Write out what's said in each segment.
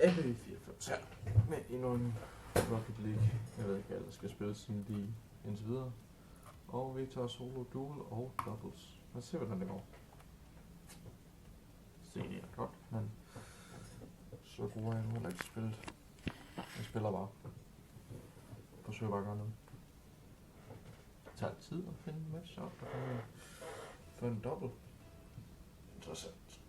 AB94 her med endnu en Rocket League. Jeg ved ikke, hvad der skal spilles sådan lige indtil videre. Og vi tager solo, duel og doubles. Lad os se, hvordan det går. Se, det er godt, men så gode er jeg nu heller ikke spillet. Jeg spiller bare. Forsøger bare at gøre noget. Det tager tid at finde en match op, der kommer for en double. Interessant.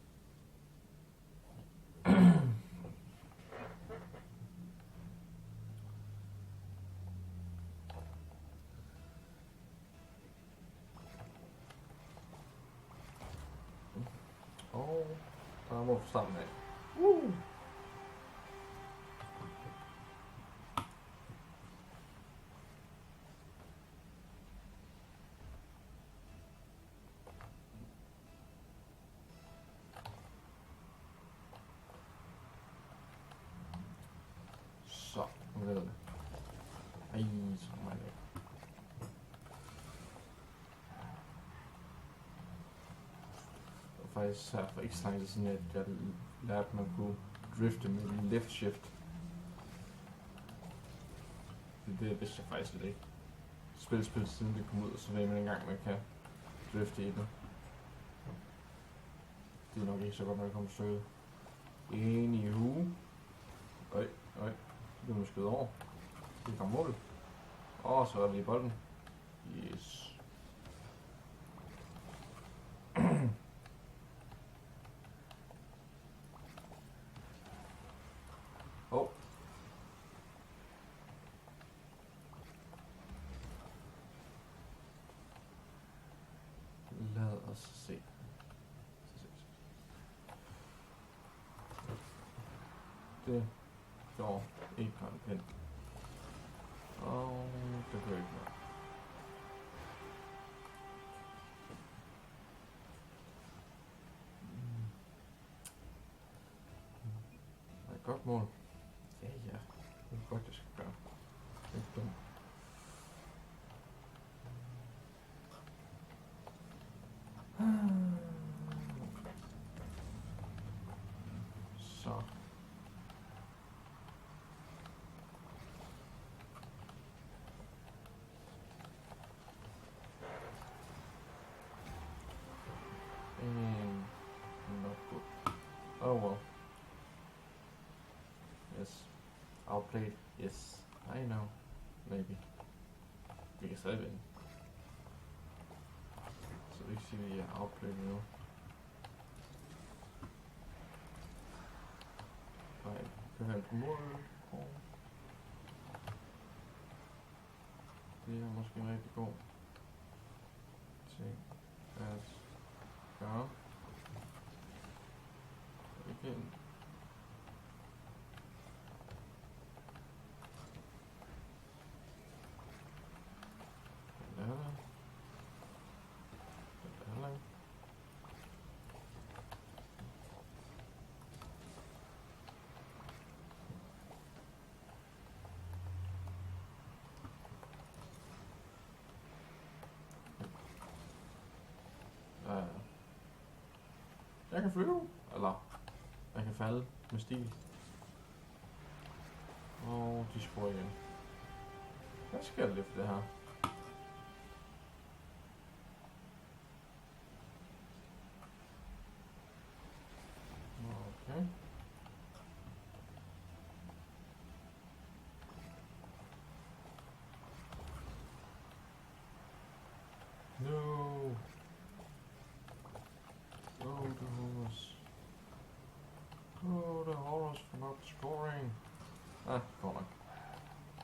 Og der må fra starten af. Så, nu ved jeg det. Ej, så kommer jeg væk. Faktisk her for ikke så lang tid siden, at jeg lærte, at man kunne drifte med left shift. Det vidste jeg faktisk lidt ikke. Spil siden det kom ud, og så ved man engang, man kan drifte i det. Det er nok ikke så godt, man kommer stykket. Anywho. Øj. Det er måske over. Det kommer mål. Og så er vi i bolden. Yes. Lad os se. Det går ikke en pind. Og det gør ikke noget. Det er et godt mål. Ja. Det er godt, det skal gøre. Det er dumt. Så. Not good. Oh well. Yes. Outplayed. Yes. I know. Maybe. Vi kan stadig vinde. Så det ikke sige, at vi er outplayed nu. Nej, kører han på mål. Og det er måske en rigtig god ting at gøre. Igen. Jeg kan flyve, eller jeg kan falde med stil. Og de sporer igen. Hvad sker der lidt for det her? Okay. No. The horse for not scoring. Godt nok.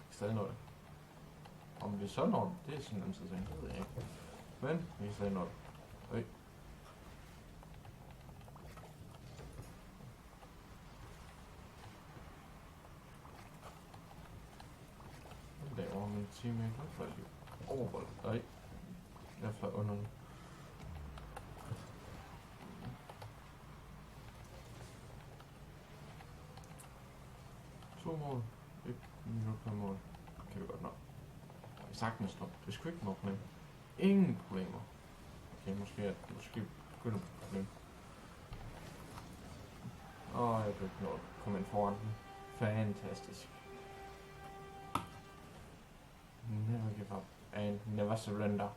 Stadig noget. Om vi så når det er sådan en anden ting, det ved jeg ikke. Men vi kan stadig nå det. Øj. Nu laver min teammate. Nu fløj lige over bolden. Øj. Jeg fløj under den. To mål. 1 minut per mål. Kan vi godt nå. Vi sagtens nå. Det er sgu ikke noget problem. Ingen problemer. Okay, måske begynder på et problem. Og jeg kan ikke nå at komme ind foran den. Fantastisk. Never give up and never surrender.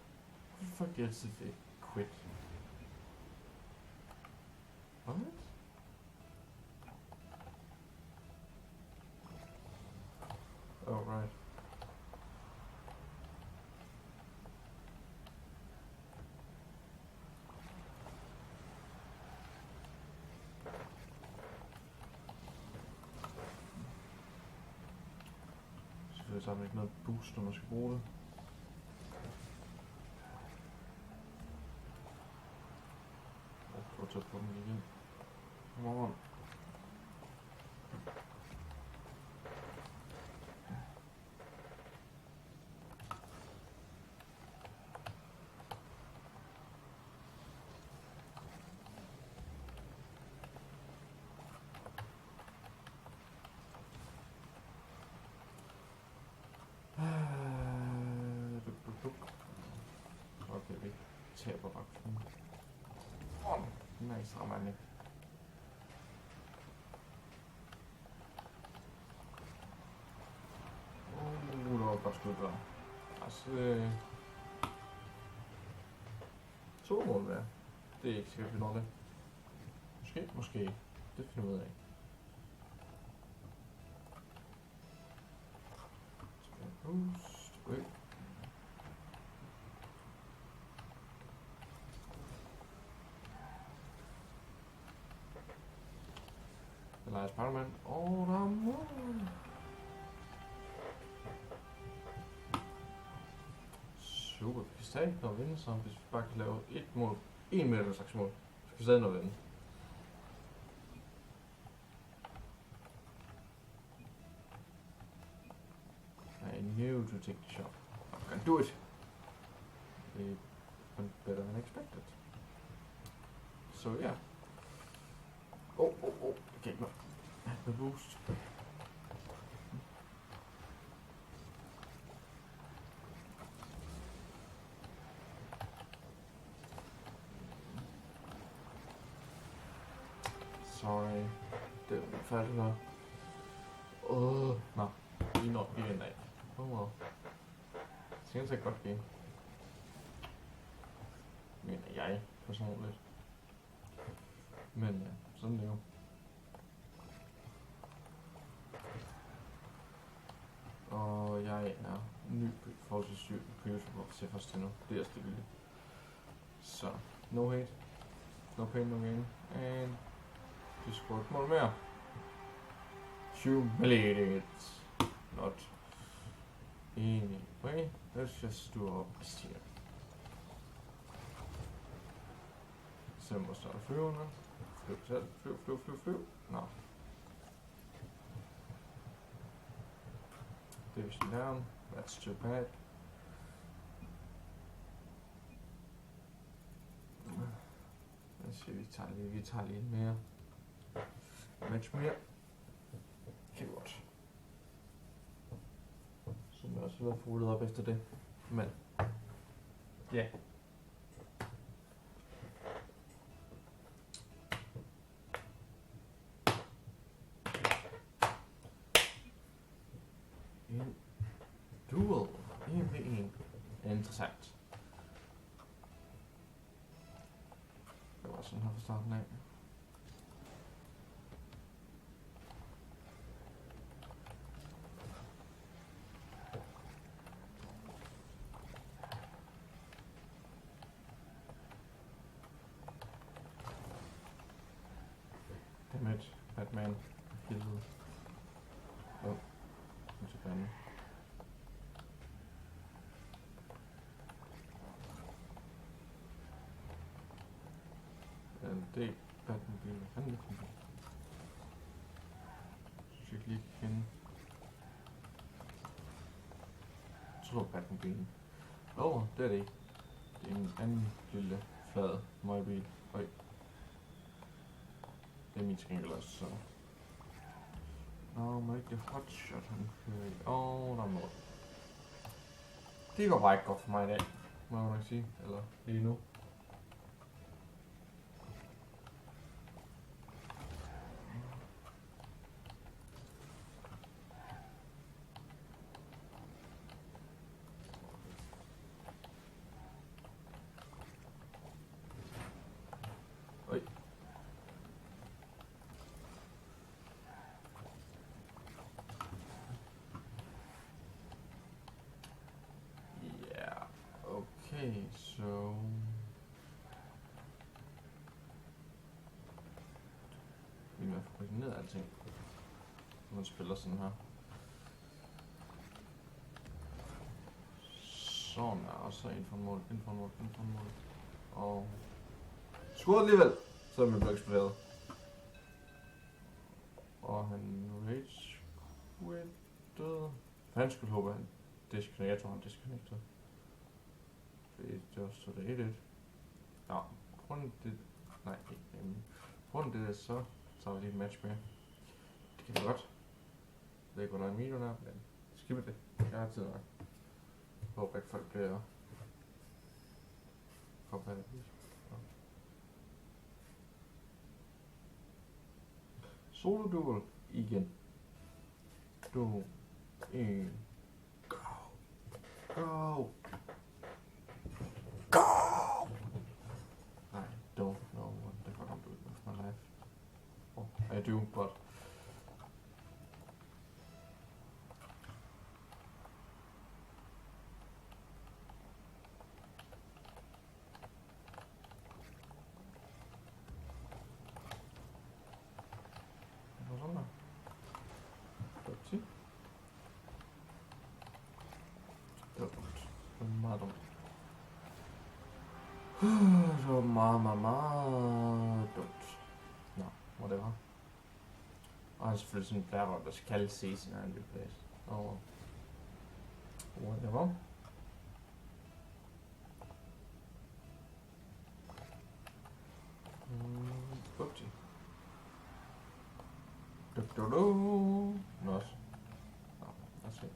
Forget to quit. What? Oh, right. Så er der ikke noget boost, når man skal bruge det. Prøv at tage på den igen. Come on. Okay, vi taber vagten. Nice, rammer han ikke. Det var godt skud der. Altså, to mål værd. Det er ikke sikkert, vi når det. Måske. Det finder vi ud af. Boost. Det leger Spider-Man. Der er mål. Super. Vi kan stadig nå at vinde, så hvis vi bare kan lave et mål. 1 meter slags mål. Så skal vi stadig nå at vinde. I knew to take the shot. I can do it. It went better than expected. So yeah. Okay, no. The boost. Sorry. Det var færdigt her. Nå. Vi når igen af. Well. Det synes jeg godt game. Mener jeg personligt. Men ja, sådan det jo. Og jeg er ny forholdsvis på YouTube til først til nu. Det er stabilt. Så, no hate, no pain, no gain, and vi scorer et mål mere. Humiliated. Not. Anyway, let's just do our best here. Så må starte flyvende. Flyv selv. Flyv. Nå. Division down. That's too bad. Lad os se, vi tager lige en mere. Match mere. Okay, godt. Så må jeg også være fuldet op efter det. Men, ja. Yeah. En duel. 1v1. Interessant. Det var sådan her fra starten af. Dammit, Batman. Helvede. Nu er tilbage. Det er Batmobil. Hvad fanden er det? Så jeg lige kan finde. Jeg tror Batmobilen. Det er det ikke. Det er en anden lille flad møgbil. Øj. Det er min skænkel også, så. Må ikke det hotshot, han kører i. Der er noget. Det går bare ikke godt for mig i dag, må jeg nok sige. Eller lige nu. alting. Man spiller sådan her. Sådan er også ind for en mål, ind for en mål, ind for en mål. Og scoret alligevel, så man blev eksploderet. Og han rage quittede. For han skulle håbe, han disconnected. Jeg tror, han disconnected. Fordi det var så det 1-1. Ja, grunden det... Nej, ikke. Grunden det så tager vi lige et match med. Det kan vi godt. Jeg ved ikke, hvor der er Milo der, men skip det. Jeg har tid nok. Jeg håber ikke, folk bliver... Kom her. Solo duel igen. 2, 1, go! Go! Go! I don't know what the fuck I'm doing with my life. Oh, I do, but... Hvad sådan der? Det var dumt. Det var meget dumt. Det var meget dumt. Nå, whatever. Og han er selvfølgelig sådan en blærer, der skal se sin egen replays. Og whatever. Upti. Nå, også. Nå, lad os se.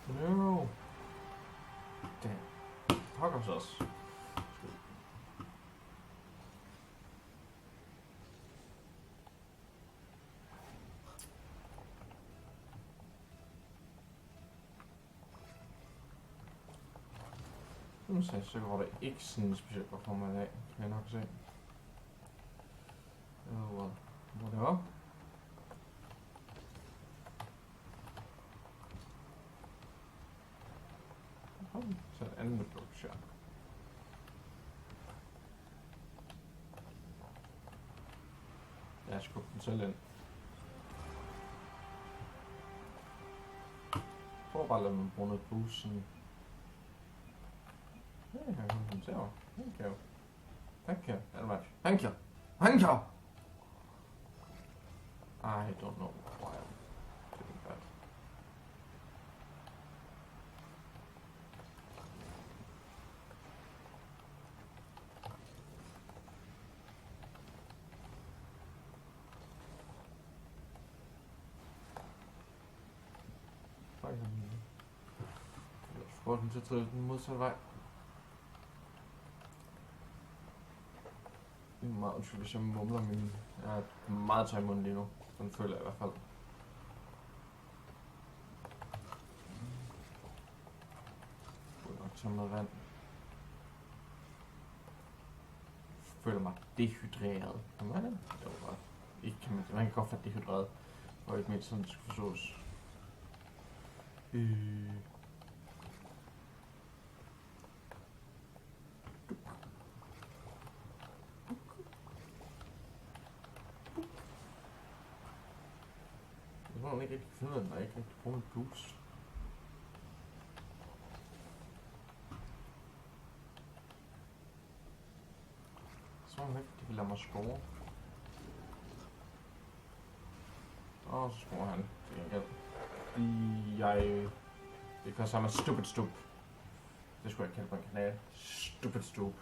No. Damn. Pokkers også. Nu ser jeg så går det ikke sådan specielt godt for mig i dag, kan jeg nok se. Hvor det var. Så et andet approach her. Jeg skubber den selv ind. Prøv bare at lade mig bruge noget boost sådan. Ja, jeg kan komme til over. Thank you. Thank you very much. Thank you. Thank you! I don't know why I'm doing that. Jeg får den til at træde den modsatte vej. Det er meget undskyld, hvis jeg mumler min... Jeg er meget tør i munden lige nu. Sådan føler jeg i hvert fald. Jeg får nok tage noget vand. Jeg føler mig dehydreret. Kan man det? Det var bare... Ikke kan man kan godt være dehydreret. Og ikke mindst sådan, det skal forstås. Jeg må ikke rigtig finde ud af, at der ikke rigtig bruger en boost. Så må man ikke, de vil lade mig score. Og så scorer han til gengæld. Because I'm a stupid stoop. Det skulle jeg kalde på en kanal. Stupid stoop.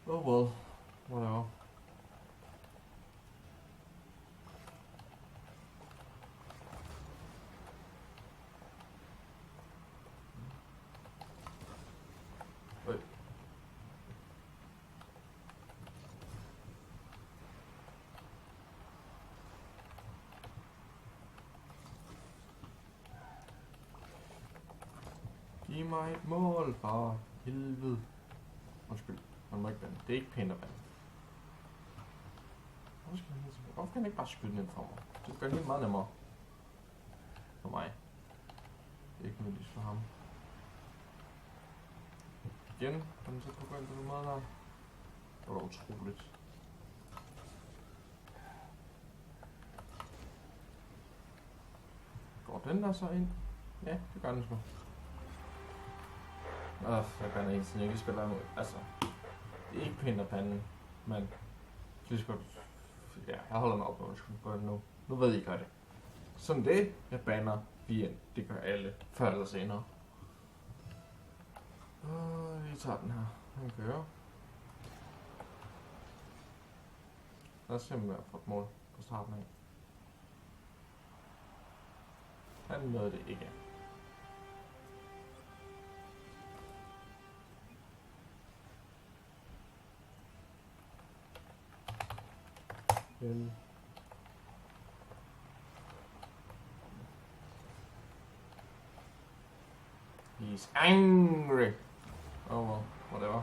Oh well. Whatever. Giv mig et mål for helvede. Undskyld, man må ikke bande. Det er ikke pænt at bande. Hvorfor kan han ikke bare skyde den ind for mig? Det gør det helt meget nemmere. For mig. Det er ikke nødvendigt for ham. Igen, kan man så gå ind på den måde der. Det var da utroligt. Går den der så ind? Ja, det gør den sgu. Jeg bander hele tiden, jeg ikke spiller nu. Altså, det er ikke pænt at bande, men lige så godt. Ja, jeg holder mig op, når jeg skal gøre det nu. Nu ved I gør det. Sådan det, jeg bander lige ind. Det gør alle, før eller senere. Vi tager den her. Den kører. Lad os se, om jeg får et mål på starten af. Han nåede det ikke. He's angry. Oh well, whatever.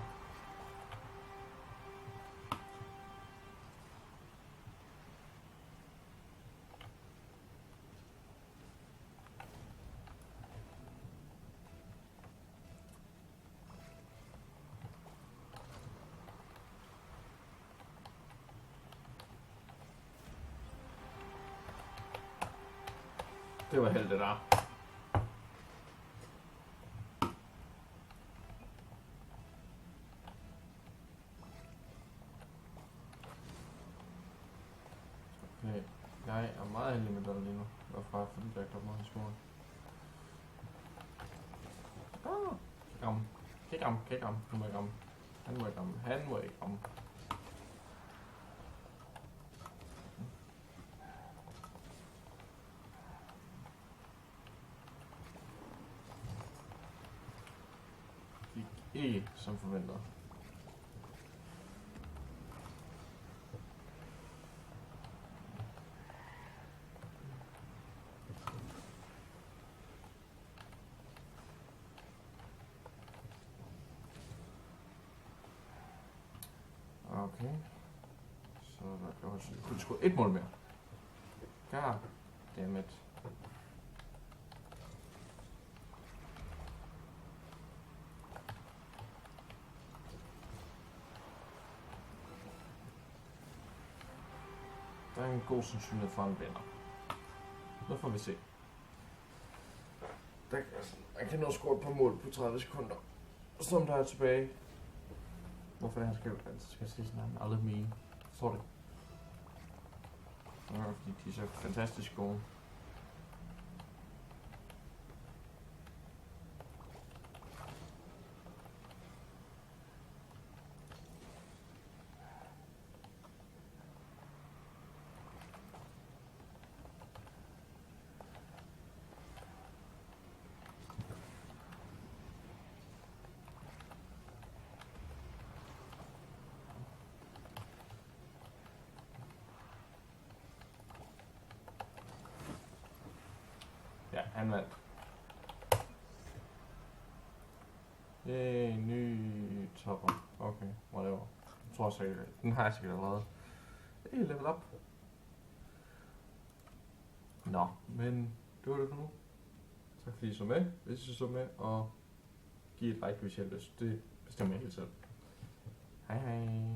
Det var heldigt der. Okay, jeg er meget heldig med den lige nu. Hvorfor? Fordi der ikke er meget små. Kig ham. Nu må jeg ramme. Han må ikke ramme. Ikke som forventet. Okay. Så der kan også kun score et mål mere. God damn it. Der er en god sandsynlighed for, en vinder. Nu får vi se. Han kan nå score et par mål på 30 sekunder. Som der er tilbage. Hvorfor han skal jeg sige sådan, han aldrig mene. Forstår det? Ja, fordi de er så fantastisk gode. Ja, han vandt. Ny topper. Okay, whatever. Jeg tror sikkert, den har jeg sikkert allerede. Det er level up. Nå, men det var det for nu. Tak fordi I så med, hvis I så med, og giv et like, hvis I har lyst. Det bestemmer jeg helt selv. Hej hej.